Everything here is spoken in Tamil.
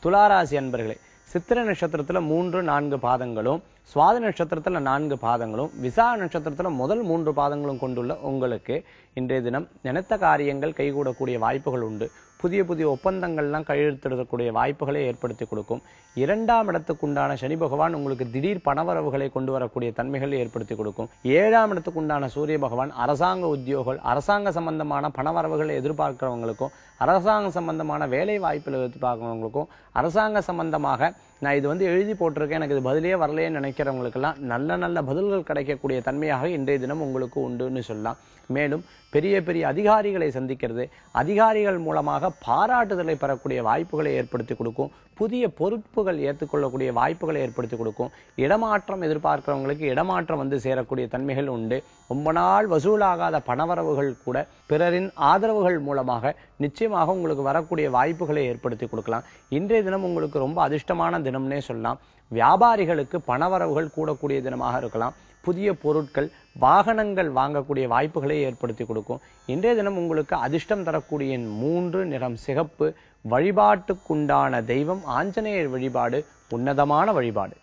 துளாராசி அன்பர்களே, சித்திரை நட்சத்திரத்துல 3, 4 பாதங்களும், சுவாதி நட்சத்திரத்துல 4 பாதங்களும், விசாக நட்சத்திரத்துல முதல் 3 பாதங்களும் கொண்டுள்ள உங்களுக்கு இன்றைய தினம் நினைத்த காரியங்கள் கைகூடக்கூடிய வாய்ப்புகள் உண்டு. புதிய புதிய ஒப்பந்தங்கள்லாம் கையெழுத்திடக்கூடிய வாய்ப்புகளை ஏற்படுத்தி கொடுக்கும். 2ஆம் இடத்துக்குண்டான சனி பகவான் உங்களுக்கு திடீர் பணவரவுகளை கொண்டு வரக்கூடிய தன்மைகளை ஏற்படுத்தி கொடுக்கும். 7ஆம் இடத்துக்குண்டான சூரிய பகவான் அரசாங்க உத்தியோகம், அரசாங்க சம்பந்தமான பணவரவுகளை எதிர்பார்க்கிறவங்களுக்கும், அரசாங்க சம்பந்தமான வேலை வாய்ப்புகளை எதிர்பார்க்கிறவங்களுக்கும், அரசாங்க சம்பந்தமாக நான் இது எழுதி போட்டிருக்கேன், எனக்கு இது பதிலே வரலையேன்னு நினைக்கிறவங்களுக்கெல்லாம் நல்ல நல்ல பதில்கள் கிடைக்கக்கூடிய தன்மையாக இன்றைய தினம் உங்களுக்கு உண்டுன்னு சொல்லலாம். மேலும் பெரிய பெரிய அதிகாரிகளை சந்திக்கிறது, அதிகாரிகள் மூலமாக பாராட்டுதலை பெறக்கூடிய வாய்ப்புகளை ஏற்படுத்தி கொடுக்கும். புதிய பொறுப்புகள் ஏற்றுக்கொள்ளக்கூடிய வாய்ப்புகளை ஏற்படுத்தி கொடுக்கும். இடமாற்றம் எதிர்பார்க்கிறவங்களுக்கு இடமாற்றம் வந்து சேரக்கூடிய தன்மைகள் உண்டு. ரொம்ப நாள் வசூலாகாத பணவரவுகள் கூட பிறரின் ஆதரவுகள் மூலமாக நிச்சயமாக உங்களுக்கு வரக்கூடிய வாய்ப்புகளை ஏற்படுத்தி கொடுக்கலாம். இன்றைய தினம் உங்களுக்கு ரொம்ப அதிர்ஷ்டமான தினம்னே சொல்லலாம். வியாபாரிகளுக்கு பணவரவுகள் கூடக்கூடிய தினமாக இருக்கலாம். புதிய பொருட்கள், வாகனங்கள் வாங்கக்கூடிய வாய்ப்புகளை ஏற்படுத்தி கொடுக்கும். இன்றைய தினம் உங்களுக்கு அதிர்ஷ்டம் தரக்கூடிய 3 நிறம் சிகப்பு. வழிபாட்டுக்குண்டான தெய்வம் ஆஞ்சநேயர் வழிபாடு உன்னதமான வழிபாடு.